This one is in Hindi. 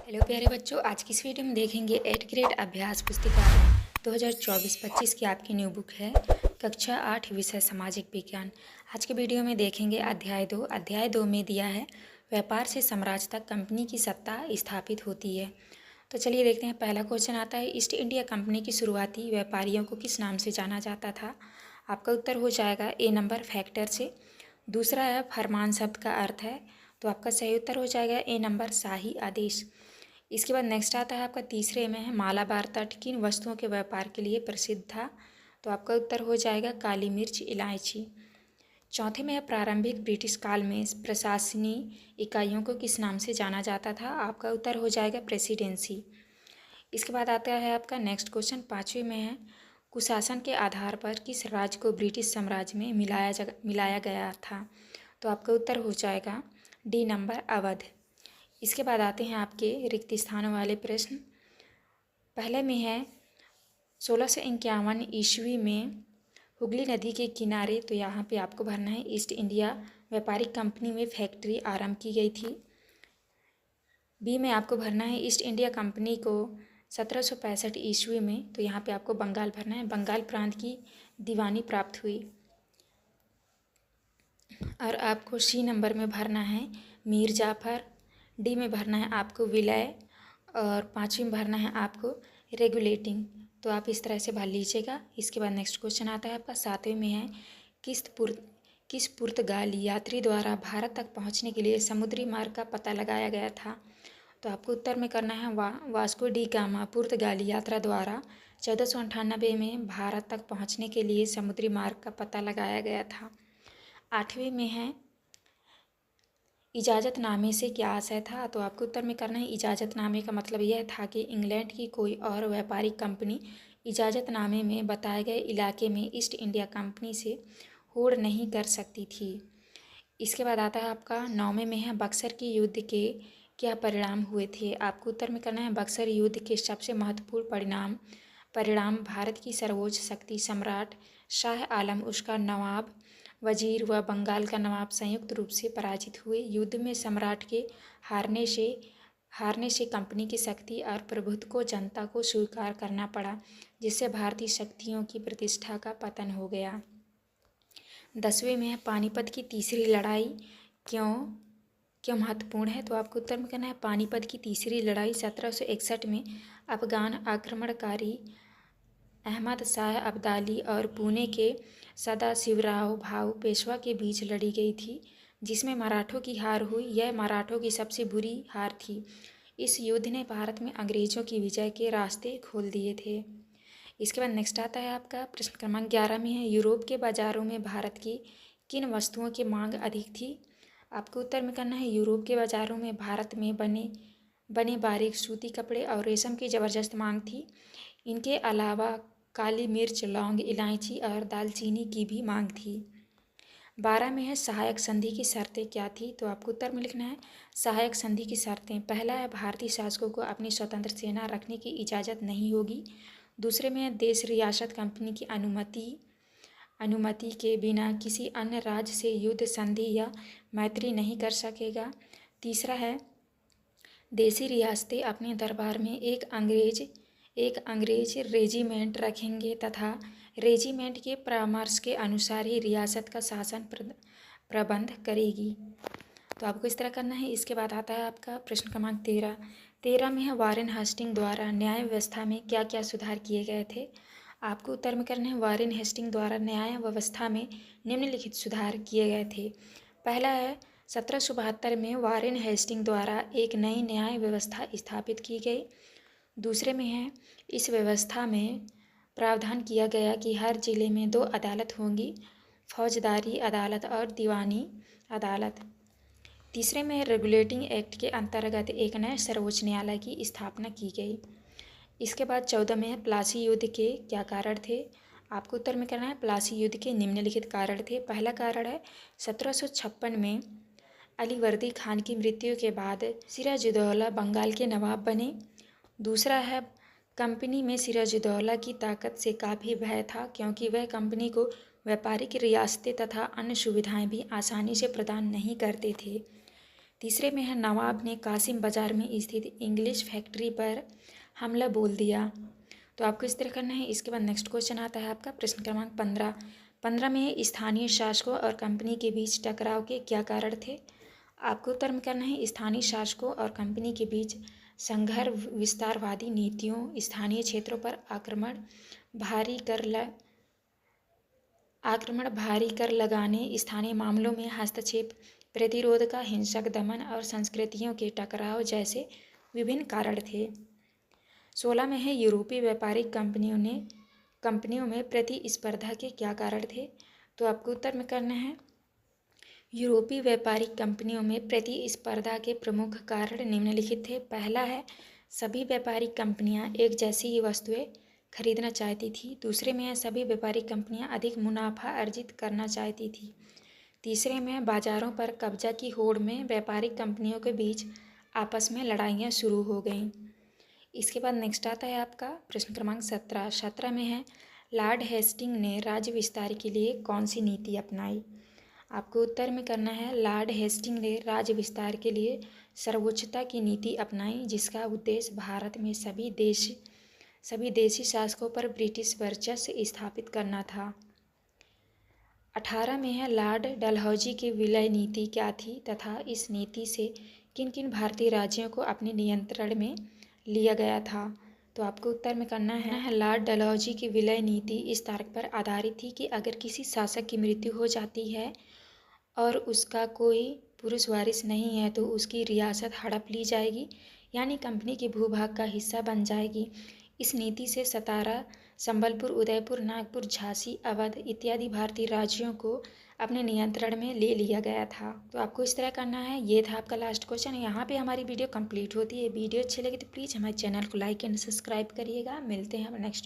हेलो प्यारे बच्चों, आज की इस वीडियो में देखेंगे 8th ग्रेड अभ्यास पुस्तिका 2024-25 की आपकी न्यू बुक है कक्षा 8 विषय सामाजिक विज्ञान। आज के वीडियो में देखेंगे अध्याय 2 में दिया है व्यापार से साम्राज्य तक कंपनी की सत्ता स्थापित होती है। तो चलिए देखते हैं। पहला क्वेश्चन आता है, ईस्ट इंडिया कंपनी की शुरुआती व्यापारियों को किस नाम से जाना जाता था? आपका उत्तर हो जाएगा ए नंबर फैक्टर से। दूसरा है फरमान शब्द का अर्थ है, तो आपका सही उत्तर हो जाएगा ए नंबर शाही आदेश। इसके बाद नेक्स्ट आता है आपका तीसरे में है मालाबार तट किन वस्तुओं के व्यापार के लिए प्रसिद्ध था? तो आपका उत्तर हो जाएगा काली मिर्च इलायची। चौथे में है प्रारंभिक ब्रिटिश काल में प्रशासनिक इकाइयों को किस नाम से जाना जाता था? आपका उत्तर हो जाएगा प्रेसिडेंसी। इसके बाद आता है आपका नेक्स्ट क्वेश्चन पाँचवें में है कुशासन के आधार पर किस राज्य को ब्रिटिश साम्राज्य में मिलाया गया था? तो आपका उत्तर हो जाएगा डी नंबर अवध। इसके बाद आते हैं आपके रिक्त स्थानों वाले प्रश्न। पहले में है 1651 ईस्वी में हुगली नदी के किनारे, तो यहाँ पे आपको भरना है ईस्ट इंडिया व्यापारिक कंपनी में फैक्ट्री आरंभ की गई थी। बी में आपको भरना है ईस्ट इंडिया कंपनी को 1765 ईस्वी में, तो यहाँ पे आपको बंगाल भरना है, बंगाल प्रांत की दीवानी प्राप्त हुई। और आपको सी नंबर में भरना है मीर जाफर। डी में भरना है आपको विलय और पाँचवीं में भरना है आपको रेगुलेटिंग। तो आप इस तरह से भर लीजिएगा। इसके बाद नेक्स्ट क्वेश्चन आता है आपका सातवें में है किस पुर्तगाली यात्री द्वारा भारत तक पहुंचने के लिए समुद्री मार्ग का पता लगाया गया था? तो आपको उत्तर में करना है वास्को डी गामा पुर्तगाली यात्रा द्वारा 1498 में भारत तक पहुँचने के लिए समुद्री मार्ग का पता लगाया गया था। आठवीं में है इजाज़तनामे से क्या आशय था? तो आपको उत्तर में करना है इजाज़तनामे का मतलब यह था कि इंग्लैंड की कोई और व्यापारिक कंपनी इजाज़तनामे में बताए गए इलाके में ईस्ट इंडिया कंपनी से होड़ नहीं कर सकती थी। इसके बाद आता है आपका नौवें में है बक्सर के युद्ध के क्या परिणाम हुए थे? आपको उत्तर में करना है बक्सर युद्ध के सबसे महत्वपूर्ण परिणाम भारत की सर्वोच्च शक्ति सम्राट शाह आलम, उसका नवाब वजीर व बंगाल का नवाब संयुक्त रूप से पराजित हुए। युद्ध में सम्राट के हारने से कंपनी की शक्ति और प्रभुत्व को जनता को स्वीकार करना पड़ा, जिससे भारतीय शक्तियों की प्रतिष्ठा का पतन हो गया। 10वें में है पानीपत की तीसरी लड़ाई क्यों महत्वपूर्ण है? तो आपको उत्तर में करना है पानीपत की तीसरी लड़ाई 1761 में अफगान आक्रमणकारी अहमद शाह अब्दाली और पुणे के सदाशिवराव भाऊ पेशवा के बीच लड़ी गई थी, जिसमें मराठों की हार हुई। यह मराठों की सबसे बुरी हार थी। इस युद्ध ने भारत में अंग्रेजों की विजय के रास्ते खोल दिए थे। इसके बाद नेक्स्ट आता है आपका प्रश्न क्रमांक 11 में है यूरोप के बाज़ारों में भारत की किन वस्तुओं की मांग अधिक थी? आपको उत्तर में करना है यूरोप के बाज़ारों में भारत में बने बारीक सूती कपड़े और रेशम की ज़बरदस्त मांग थी। इनके अलावा काली मिर्च, लौंग, इलायची और दालचीनी की भी मांग थी। 12 में है सहायक संधि की शर्तें क्या थी? तो आपको उत्तर में लिखना है सहायक संधि की शर्तें। पहला है भारतीय शासकों को अपनी स्वतंत्र सेना रखने की इजाज़त नहीं होगी। दूसरे में है देश रियासत कंपनी की अनुमति के बिना किसी अन्य राज्य से युद्ध संधि या मैत्री नहीं कर सकेगा। तीसरा है देशी रियासतें अपने दरबार में एक अंग्रेज रेजिमेंट रखेंगे तथा रेजिमेंट के परामर्श के अनुसार ही रियासत का शासन प्रबंध करेगी। तो आपको इस तरह करना है। इसके बाद आता है आपका प्रश्न क्रमांक 13 में है वारेन हेस्टिंग द्वारा न्याय व्यवस्था में क्या क्या सुधार किए गए थे? आपको उत्तर में करना है वारेन हेस्टिंग द्वारा न्याय व्यवस्था में निम्नलिखित सुधार किए गए थे। पहला है 1772 में वारेन हेस्टिंग द्वारा एक नई न्याय व्यवस्था स्थापित की गई। दूसरे में है इस व्यवस्था में प्रावधान किया गया कि हर जिले में 2 अदालत होंगी, फौजदारी अदालत और दीवानी अदालत। तीसरे में रेगुलेटिंग एक्ट के अंतर्गत एक नए सर्वोच्च न्यायालय की स्थापना की गई। इसके बाद 14 में है प्लासी युद्ध के क्या कारण थे? आपको उत्तर में करना है प्लासी युद्ध के निम्नलिखित कारण थे। पहला कारण है 1756 में अलीवर्दी खान की मृत्यु के बाद सिराजुद्दौला बंगाल के नवाब बने। दूसरा है कंपनी में सिराजुद्दौला की ताकत से काफ़ी भय था, क्योंकि वह कंपनी को व्यापारिक रियासतें तथा अन्य सुविधाएं भी आसानी से प्रदान नहीं करते थे। तीसरे में है नवाब ने कासिम बाजार में स्थित इंग्लिश फैक्ट्री पर हमला बोल दिया। तो आपको इस तरह करना है। इसके बाद नेक्स्ट क्वेश्चन आता है आपका प्रश्न क्रमांक 15। 15 में है स्थानीय शासकों और कंपनी के बीच टकराव के क्या कारण थे। आपको उत्तर में करना है स्थानीय शासकों और कंपनी के बीच संघर्ष, विस्तारवादी नीतियों, स्थानीय क्षेत्रों पर भारी कर लगाने, स्थानीय मामलों में हस्तक्षेप, प्रतिरोध का हिंसक दमन और संस्कृतियों के टकराव जैसे विभिन्न कारण थे। 16 में है यूरोपीय व्यापारिक कंपनियों में प्रतिस्पर्धा के क्या कारण थे। तो आपको उत्तर में करना है यूरोपीय व्यापारिक कंपनियों में प्रतिस्पर्धा के प्रमुख कारण निम्नलिखित थे। पहला है सभी व्यापारिक कंपनियां एक जैसी ही वस्तुएं खरीदना चाहती थी। दूसरे में है सभी व्यापारिक कंपनियां अधिक मुनाफा अर्जित करना चाहती थी। तीसरे में बाजारों पर कब्जा की होड़ में व्यापारिक कंपनियों के बीच आपस में लड़ाइयाँ शुरू हो गईं। इसके बाद नेक्स्ट आता है आपका प्रश्न क्रमांक 17। 17 में है लॉर्ड हेस्टिंग ने राज्य विस्तार के लिए कौन सी नीति अपनाई। आपको उत्तर में करना है लॉर्ड हेस्टिंग ने राज्य विस्तार के लिए सर्वोच्चता की नीति अपनाई, जिसका उद्देश्य भारत में सभी देशी शासकों पर ब्रिटिश वर्चस्व स्थापित करना था। 18 में है लॉर्ड डलहौजी की विलय नीति क्या थी तथा इस नीति से किन किन भारतीय राज्यों को अपने नियंत्रण में लिया गया था। तो आपको उत्तर में करना है लॉर्ड डलहौजी की विलय नीति इस तर्क पर आधारित थी कि अगर किसी शासक की मृत्यु हो जाती है और उसका कोई पुरुष वारिस नहीं है तो उसकी रियासत हड़प ली जाएगी, यानी कंपनी के भूभाग का हिस्सा बन जाएगी। इस नीति से सतारा, संबलपुर, उदयपुर, नागपुर, झांसी, अवध इत्यादि भारतीय राज्यों को अपने नियंत्रण में ले लिया गया था। तो आपको इस तरह करना है। ये था आपका लास्ट क्वेश्चन। यहाँ पे हमारी वीडियो कंप्लीट होती है। वीडियो अच्छी लगी तो प्लीज़ हमारे चैनल को लाइक एंड सब्सक्राइब करिएगा। मिलते हैं नेक्स्ट